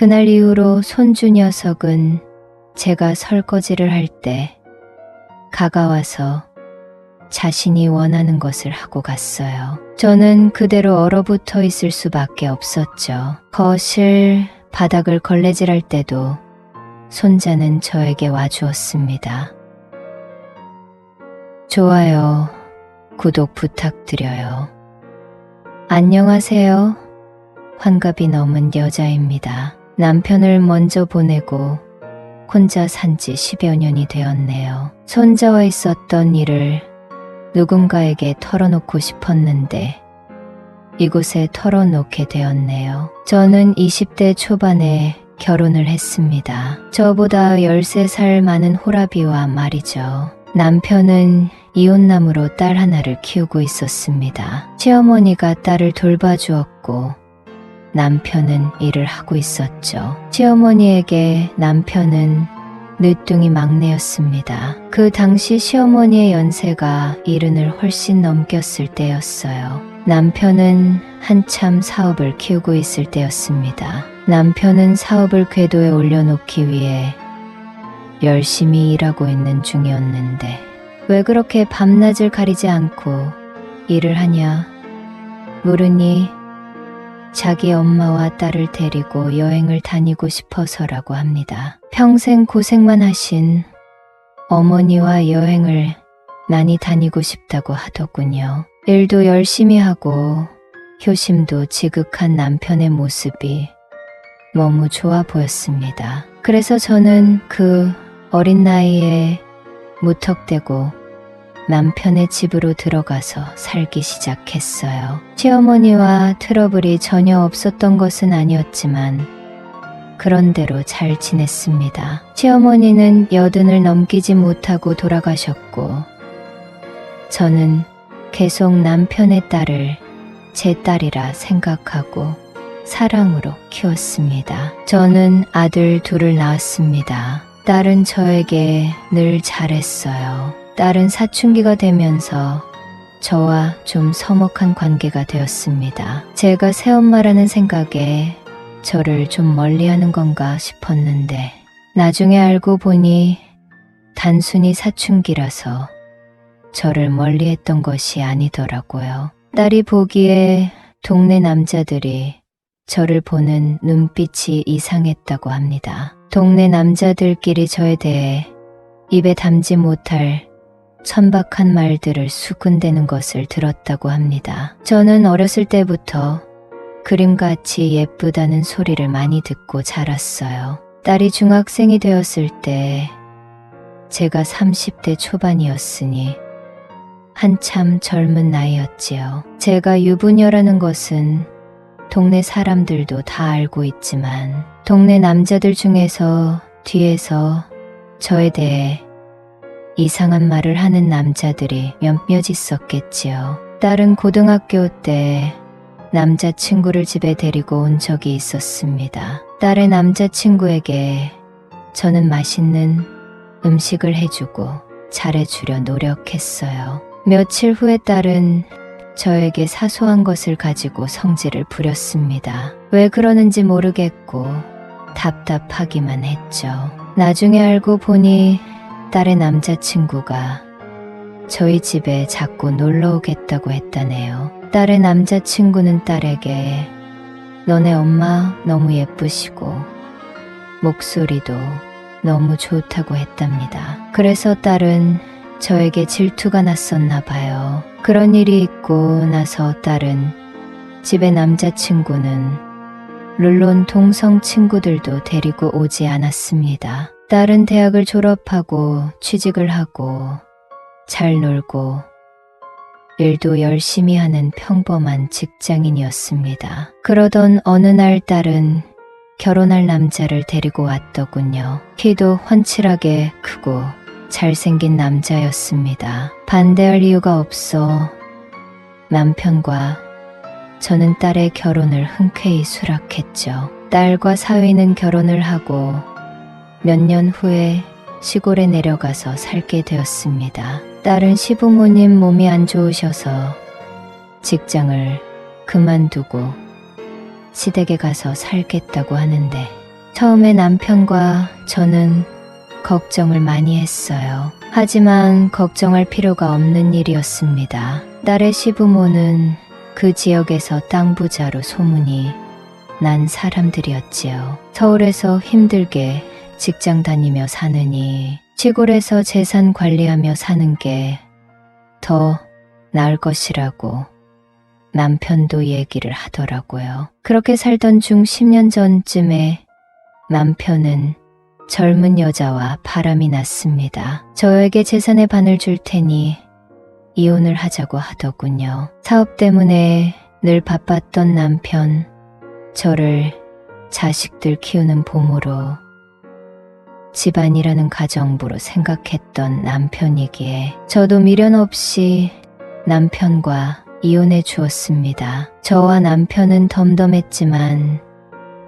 그날 이후로 손주 녀석은 제가 설거지를 할 때 가까워서 자신이 원하는 것을 하고 갔어요. 저는 그대로 얼어붙어 있을 수밖에 없었죠. 거실, 바닥을 걸레질할 때도 손자는 저에게 와주었습니다. 좋아요, 구독 부탁드려요. 안녕하세요. 환갑이 넘은 여자입니다. 남편을 먼저 보내고 혼자 산 지 10여 년이 되었네요. 손자와 있었던 일을 누군가에게 털어놓고 싶었는데 이곳에 털어놓게 되었네요. 저는 20대 초반에 결혼을 했습니다. 저보다 13살 많은 호라비와 말이죠. 남편은 이혼남으로 딸 하나를 키우고 있었습니다. 시어머니가 딸을 돌봐주었고 남편은 일을 하고 있었죠. 시어머니에게 남편은 늦둥이 막내였습니다. 그 당시 시어머니의 연세가 70을 훨씬 넘겼을 때였어요. 남편은 한참 사업을 키우고 있을 때였습니다. 남편은 사업을 궤도에 올려놓기 위해 열심히 일하고 있는 중이었는데 왜 그렇게 밤낮을 가리지 않고 일을 하냐 물으니 자기 엄마와 딸을 데리고 여행을 다니고 싶어서라고 합니다. 평생 고생만 하신 어머니와 여행을 많이 다니고 싶다고 하더군요. 일도 열심히 하고 효심도 지극한 남편의 모습이 너무 좋아 보였습니다. 그래서 저는 그 어린 나이에 무턱대고 남편의 집으로 들어가서 살기 시작했어요. 시어머니와 트러블이 전혀 없었던 것은 아니었지만 그런대로 잘 지냈습니다. 시어머니는 80을 넘기지 못하고 돌아가셨고 저는 계속 남편의 딸을 제 딸이라 생각하고 사랑으로 키웠습니다. 저는 아들 둘을 낳았습니다. 딸은 저에게 늘 잘했어요. 딸은 사춘기가 되면서 저와 좀 서먹한 관계가 되었습니다. 제가 새엄마라는 생각에 저를 좀 멀리하는 건가 싶었는데 나중에 알고 보니 단순히 사춘기라서 저를 멀리했던 것이 아니더라고요. 딸이 보기에 동네 남자들이 저를 보는 눈빛이 이상했다고 합니다. 동네 남자들끼리 저에 대해 입에 담지 못할 천박한 말들을 수군대는 것을 들었다고 합니다. 저는 어렸을 때부터 그림같이 예쁘다는 소리를 많이 듣고 자랐어요. 딸이 중학생이 되었을 때 제가 30대 초반이었으니 한참 젊은 나이였지요. 제가 유부녀라는 것은 동네 사람들도 다 알고 있지만 동네 남자들 중에서 뒤에서 저에 대해 이상한 말을 하는 남자들이 몇몇 있었겠지요. 딸은 고등학교 때 남자친구를 집에 데리고 온 적이 있었습니다. 딸의 남자친구에게 저는 맛있는 음식을 해주고 잘해주려 노력했어요. 며칠 후에 딸은 저에게 사소한 것을 가지고 성질을 부렸습니다. 왜 그러는지 모르겠고 답답하기만 했죠. 나중에 알고 보니 딸의 남자친구가 저희 집에 자꾸 놀러 오겠다고 했다네요. 딸의 남자친구는 딸에게 너네 엄마 너무 예쁘시고 목소리도 너무 좋다고 했답니다. 그래서 딸은 저에게 질투가 났었나 봐요. 그런 일이 있고 나서 딸은 집에 남자친구는 물론 동성 친구들도 데리고 오지 않았습니다. 딸은 대학을 졸업하고 취직을 하고 잘 놀고 일도 열심히 하는 평범한 직장인이었습니다. 그러던 어느 날 딸은 결혼할 남자를 데리고 왔더군요. 키도 훤칠하게 크고 잘생긴 남자였습니다. 반대할 이유가 없어 남편과 저는 딸의 결혼을 흔쾌히 수락했죠. 딸과 사위는 결혼을 하고 몇 년 후에 시골에 내려가서 살게 되었습니다. 딸은 시부모님 몸이 안 좋으셔서 직장을 그만두고 시댁에 가서 살겠다고 하는데 처음에 남편과 저는 걱정을 많이 했어요. 하지만 걱정할 필요가 없는 일이었습니다. 딸의 시부모는 그 지역에서 땅 부자로 소문이 난 사람들이었지요. 서울에서 힘들게 직장 다니며 사느니 시골에서 재산 관리하며 사는 게 더 나을 것이라고 남편도 얘기를 하더라고요. 그렇게 살던 중 10년 전쯤에 남편은 젊은 여자와 바람이 났습니다. 저에게 재산의 반을 줄 테니 이혼을 하자고 하더군요. 사업 때문에 늘 바빴던 남편, 저를 자식들 키우는 보모로 집안이라는 가정부로 생각했던 남편이기에 저도 미련 없이 남편과 이혼해 주었습니다. 저와 남편은 덤덤했지만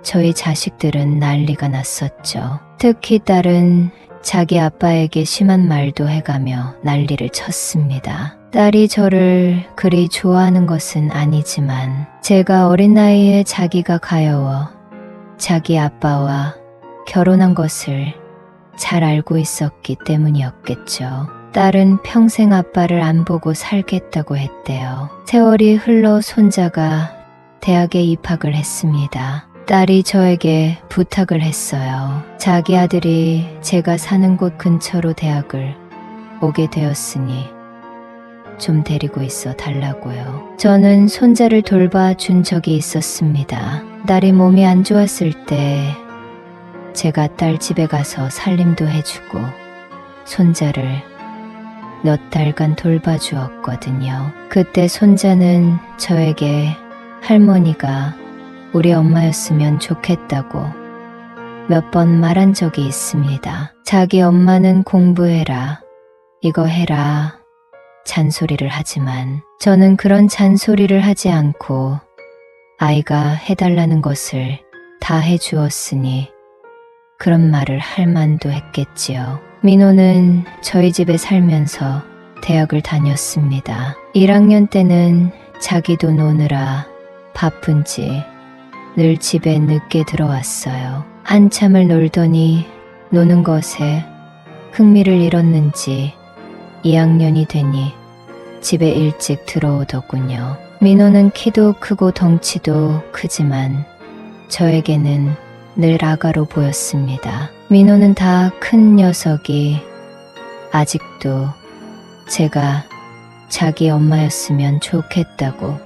저희 자식들은 난리가 났었죠. 특히 딸은 자기 아빠에게 심한 말도 해가며 난리를 쳤습니다. 딸이 저를 그리 좋아하는 것은 아니지만 제가 어린 나이에 자기가 가여워 자기 아빠와 결혼한 것을 잘 알고 있었기 때문이었겠죠. 딸은 평생 아빠를 안 보고 살겠다고 했대요. 세월이 흘러 손자가 대학에 입학을 했습니다. 딸이 저에게 부탁을 했어요. 자기 아들이 제가 사는 곳 근처로 대학을 오게 되었으니 좀 데리고 있어 달라고요. 저는 손자를 돌봐준 적이 있었습니다. 딸이 몸이 안 좋았을 때 제가 딸 집에 가서 살림도 해주고 손자를 몇 달간 돌봐주었거든요. 그때 손자는 저에게 할머니가 우리 엄마였으면 좋겠다고 몇 번 말한 적이 있습니다. 자기 엄마는 공부해라, 이거 해라 잔소리를 하지만 저는 그런 잔소리를 하지 않고 아이가 해달라는 것을 다 해주었으니 그런 말을 할 만도 했겠지요. 민호는 저희 집에 살면서 대학을 다녔습니다. 1학년 때는 자기도 노느라 바쁜지 늘 집에 늦게 들어왔어요. 한참을 놀더니 노는 것에 흥미를 잃었는지 2학년이 되니 집에 일찍 들어오더군요. 민호는 키도 크고 덩치도 크지만 저에게는 늘 아가로 보였습니다. 민호는 다 큰 녀석이 아직도 제가 자기 엄마였으면 좋겠다고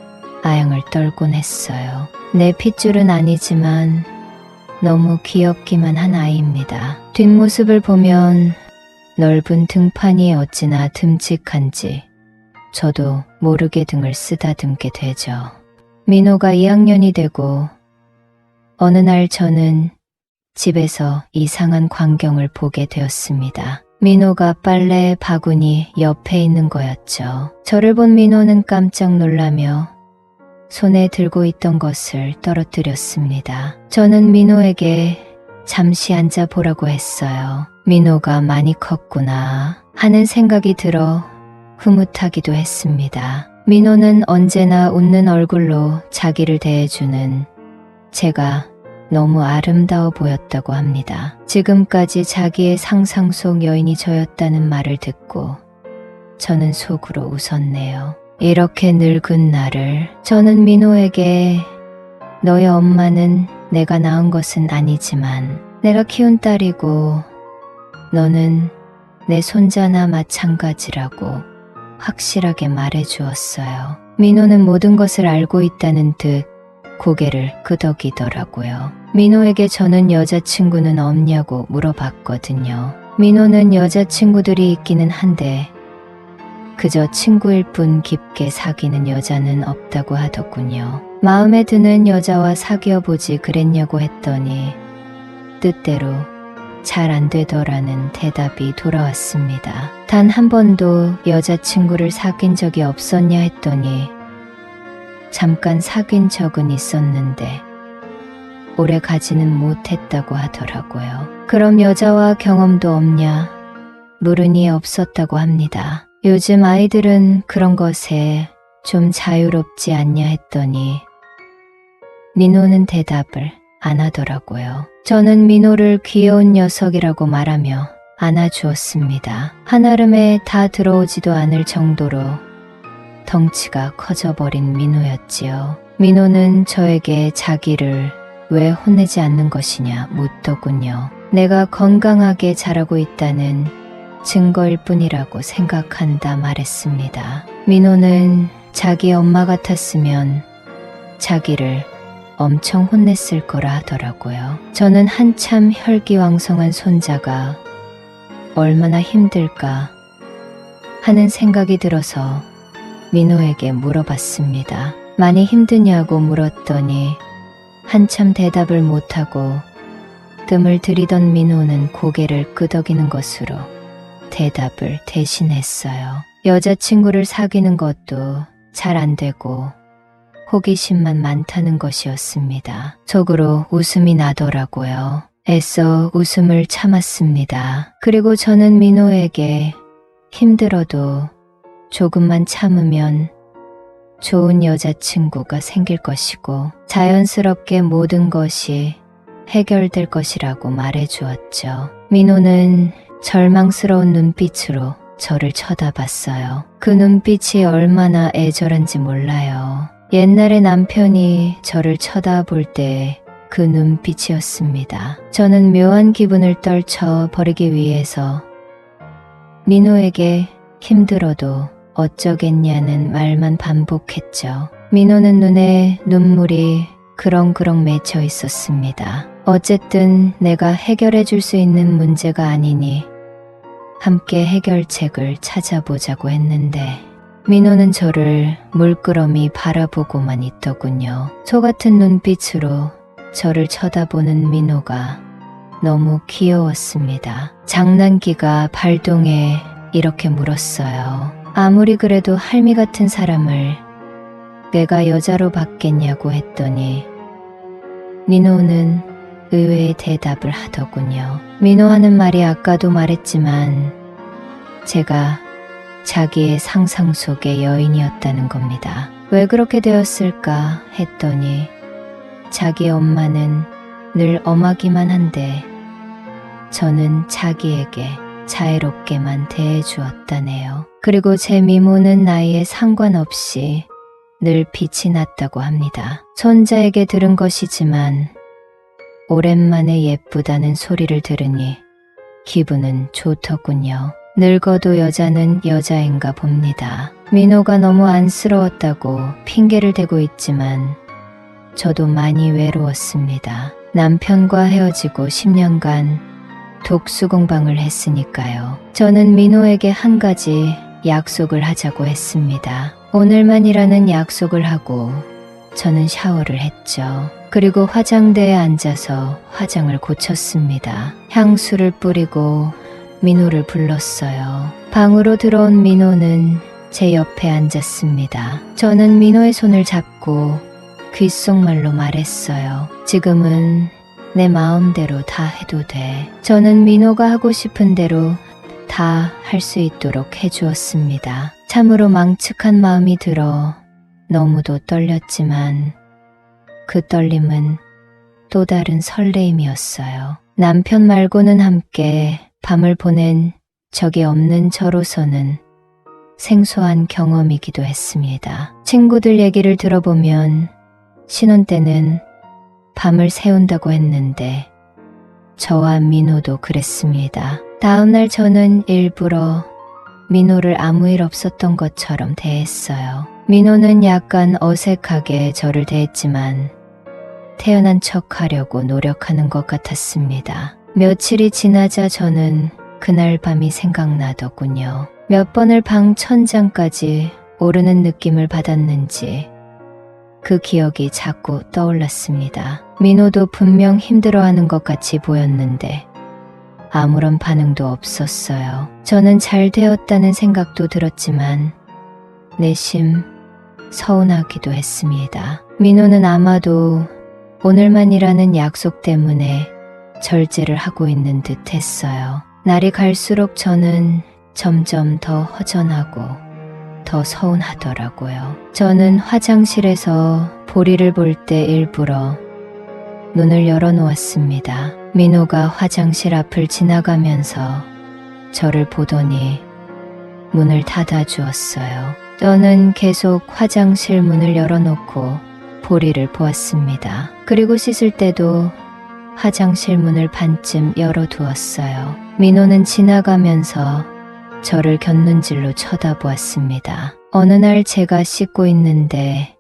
아양을 떨곤 했어요. 내 핏줄은 아니지만 너무 귀엽기만 한 아이입니다. 뒷모습을 보면 넓은 등판이 어찌나 듬직한지 저도 모르게 등을 쓰다듬게 되죠. 민호가 2학년이 되고 어느 날 저는 집에서 이상한 광경을 보게 되었습니다. 민호가 빨래 바구니 옆에 있는 거였죠. 저를 본 민호는 깜짝 놀라며 손에 들고 있던 것을 떨어뜨렸습니다. 저는 민호에게 잠시 앉아보라고 했어요. 민호가 많이 컸구나 하는 생각이 들어 흐뭇하기도 했습니다. 민호는 언제나 웃는 얼굴로 자기를 대해주는 제가 너무 아름다워 보였다고 합니다. 지금까지 자기의 상상 속 여인이 저였다는 말을 듣고 저는 속으로 웃었네요. 이렇게 늙은 나를 저는 민호에게 너의 엄마는 내가 낳은 것은 아니지만 내가 키운 딸이고 너는 내 손자나 마찬가지라고 확실하게 말해 주었어요. 민호는 모든 것을 알고 있다는 듯 고개를 끄덕이더라고요. 민호에게 저는 여자친구는 없냐고 물어봤거든요. 민호는 여자친구들이 있기는 한데 그저 친구일 뿐 깊게 사귀는 여자는 없다고 하더군요. 마음에 드는 여자와 사귀어보지 그랬냐고 했더니 뜻대로 잘 안 되더라는 대답이 돌아왔습니다. 단 한 번도 여자친구를 사귄 적이 없었냐 했더니 잠깐 사귄 적은 있었는데 오래 가지는 못했다고 하더라고요. 그럼 여자와 경험도 없냐? 물으니 없었다고 합니다. 요즘 아이들은 그런 것에 좀 자유롭지 않냐 했더니 민호는 대답을 안 하더라고요. 저는 민호를 귀여운 녀석이라고 말하며 안아주었습니다. 한아름에 다 들어오지도 않을 정도로 덩치가 커져버린 민호였지요. 민호는 저에게 자기를 왜 혼내지 않는 것이냐 묻더군요. 내가 건강하게 자라고 있다는 증거일 뿐이라고 생각한다 말했습니다. 민호는 자기 엄마 같았으면 자기를 엄청 혼냈을 거라 하더라고요. 저는 한참 혈기왕성한 손자가 얼마나 힘들까 하는 생각이 들어서 민호에게 물어봤습니다. 많이 힘드냐고 물었더니 한참 대답을 못하고 뜸을 들이던 민호는 고개를 끄덕이는 것으로 대답을 대신했어요. 여자친구를 사귀는 것도 잘 안 되고 호기심만 많다는 것이었습니다. 속으로 웃음이 나더라고요. 애써 웃음을 참았습니다. 그리고 저는 민호에게 힘들어도 조금만 참으면 좋은 여자친구가 생길 것이고 자연스럽게 모든 것이 해결될 것이라고 말해주었죠. 민호는 절망스러운 눈빛으로 저를 쳐다봤어요. 그 눈빛이 얼마나 애절한지 몰라요. 옛날에 남편이 저를 쳐다볼 때 그 눈빛이었습니다. 저는 묘한 기분을 떨쳐 버리기 위해서 민호에게 힘들어도 어쩌겠냐는 말만 반복했죠. 민호는 눈에 눈물이 그렁그렁 맺혀 있었습니다. 어쨌든 내가 해결해 줄 수 있는 문제가 아니니 함께 해결책을 찾아보자고 했는데 민호는 저를 물끄러미 바라보고만 있더군요. 소 같은 눈빛으로 저를 쳐다보는 민호가 너무 귀여웠습니다. 장난기가 발동해 이렇게 물었어요. 아무리 그래도 할미 같은 사람을 내가 여자로 받겠냐고 했더니 민호는 의외의 대답을 하더군요. 민호 하는 말이 아까도 말했지만 제가 자기의 상상 속의 여인이었다는 겁니다. 왜 그렇게 되었을까 했더니 자기 엄마는 늘 엄하기만 한데 저는 자기에게 자애롭게만 대해주었다네요. 그리고 제 미모는 나이에 상관없이 늘 빛이 났다고 합니다. 손자에게 들은 것이지만 오랜만에 예쁘다는 소리를 들으니 기분은 좋더군요. 늙어도 여자는 여자인가 봅니다. 민호가 너무 안쓰러웠다고 핑계를 대고 있지만 저도 많이 외로웠습니다. 남편과 헤어지고 10년간 독수공방을 했으니까요. 저는 민호에게 한 가지 약속을 하자고 했습니다. 오늘만이라는 약속을 하고 저는 샤워를 했죠. 그리고 화장대에 앉아서 화장을 고쳤습니다. 향수를 뿌리고 민호를 불렀어요. 방으로 들어온 민호는 제 옆에 앉았습니다. 저는 민호의 손을 잡고 귓속말로 말했어요. 지금은 내 마음대로 다 해도 돼. 저는 민호가 하고 싶은 대로 다 할 수 있도록 해주었습니다. 참으로 망측한 마음이 들어 너무도 떨렸지만 그 떨림은 또 다른 설레임이었어요. 남편 말고는 함께 밤을 보낸 적이 없는 저로서는 생소한 경험이기도 했습니다. 친구들 얘기를 들어보면 신혼 때는 밤을 새운다고 했는데 저와 민호도 그랬습니다. 다음날 저는 일부러 민호를 아무 일 없었던 것처럼 대했어요. 민호는 약간 어색하게 저를 대했지만 태연한 척 하려고 노력하는 것 같았습니다. 며칠이 지나자 저는 그날 밤이 생각나더군요. 몇 번을 방 천장까지 오르는 느낌을 받았는지 그 기억이 자꾸 떠올랐습니다. 민호도 분명 힘들어하는 것 같이 보였는데 아무런 반응도 없었어요. 저는 잘 되었다는 생각도 들었지만 내심 서운하기도 했습니다. 민호는 아마도 오늘만이라는 약속 때문에 절제를 하고 있는 듯 했어요. 날이 갈수록 저는 점점 더 허전하고 더 서운하더라고요. 저는 화장실에서 보리를 볼 때 일부러 문을 열어놓았습니다. 민호가 화장실 앞을 지나가면서 저를 보더니 문을 닫아주었어요. 저는 계속 화장실 문을 열어놓고 보리를 보았습니다. 그리고 씻을 때도 화장실 문을 반쯤 열어두었어요. 민호는 지나가면서 저를 곁눈질로 쳐다보았습니다. 어느 날 제가 씻고 있는데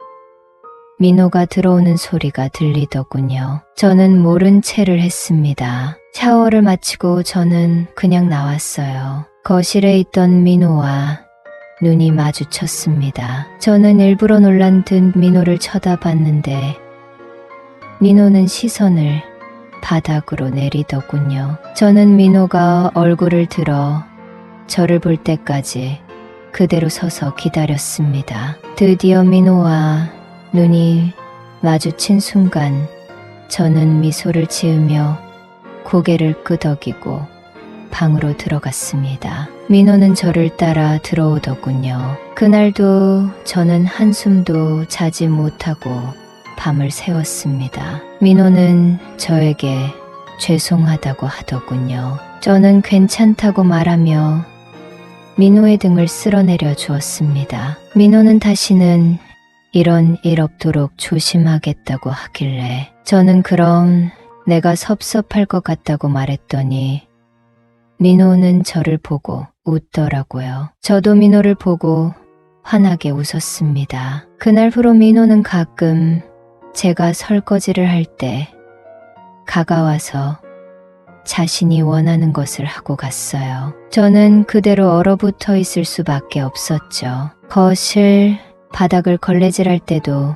민호가 들어오는 소리가 들리더군요. 저는 모른 채를 했습니다. 샤워를 마치고 저는 그냥 나왔어요. 거실에 있던 민호와 눈이 마주쳤습니다. 저는 일부러 놀란 듯 민호를 쳐다봤는데 민호는 시선을 바닥으로 내리더군요. 저는 민호가 얼굴을 들어 저를 볼 때까지 그대로 서서 기다렸습니다. 드디어 민호와 눈이 마주친 순간 저는 미소를 지으며 고개를 끄덕이고 방으로 들어갔습니다. 민호는 저를 따라 들어오더군요. 그날도 저는 한숨도 자지 못하고 밤을 새웠습니다. 민호는 저에게 죄송하다고 하더군요. 저는 괜찮다고 말하며 민호의 등을 쓸어내려 주었습니다. 민호는 다시는 이런 일 없도록 조심하겠다고 하길래 저는 그럼 내가 섭섭할 것 같다고 말했더니 민호는 저를 보고 웃더라고요. 저도 민호를 보고 환하게 웃었습니다. 그날 후로 민호는 가끔 제가 설거지를 할 때 가까워서 자신이 원하는 것을 하고 갔어요. 저는 그대로 얼어붙어 있을 수밖에 없었죠. 거실 바닥을 걸레질할 때도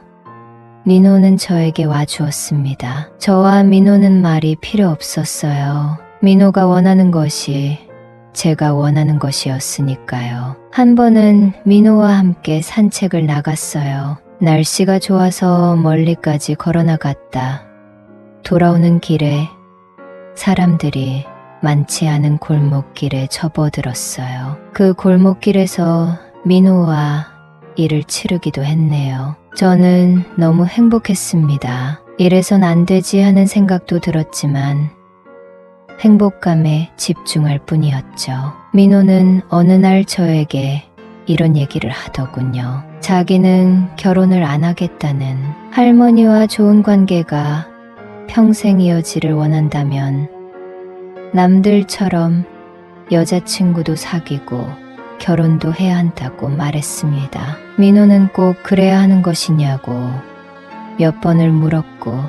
민호는 저에게 와주었습니다. 저와 민호는 말이 필요 없었어요. 민호가 원하는 것이 제가 원하는 것이었으니까요. 한 번은 민호와 함께 산책을 나갔어요. 날씨가 좋아서 멀리까지 걸어 나갔다. 돌아오는 길에 사람들이 많지 않은 골목길에 접어들었어요. 그 골목길에서 민호와 일을 치르기도 했네요. 저는 너무 행복했습니다. 이래선 안 되지 하는 생각도 들었지만 행복감에 집중할 뿐이었죠. 민호는 어느 날 저에게 이런 얘기를 하더군요. 자기는 결혼을 안 하겠다는, 할머니와 좋은 관계가 평생 이어지를 원한다면 남들처럼 여자친구도 사귀고 결혼도 해야 한다고 말했습니다. 민호는 꼭 그래야 하는 것이냐고 몇 번을 물었고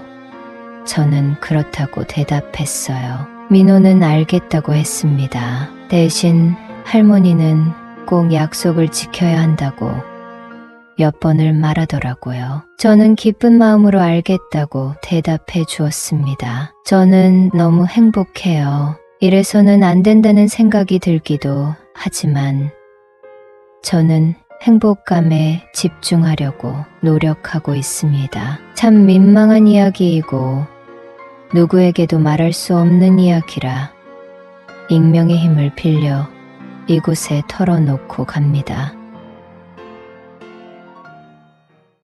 저는 그렇다고 대답했어요. 민호는 알겠다고 했습니다. 대신 할머니는 꼭 약속을 지켜야 한다고 몇 번을 말하더라고요. 저는 기쁜 마음으로 알겠다고 대답해 주었습니다. 저는 너무 행복해요. 이래서는 안 된다는 생각이 들기도 하지만 저는 행복감에 집중하려고 노력하고 있습니다. 참 민망한 이야기이고 누구에게도 말할 수 없는 이야기라 익명의 힘을 빌려 이곳에 털어놓고 갑니다.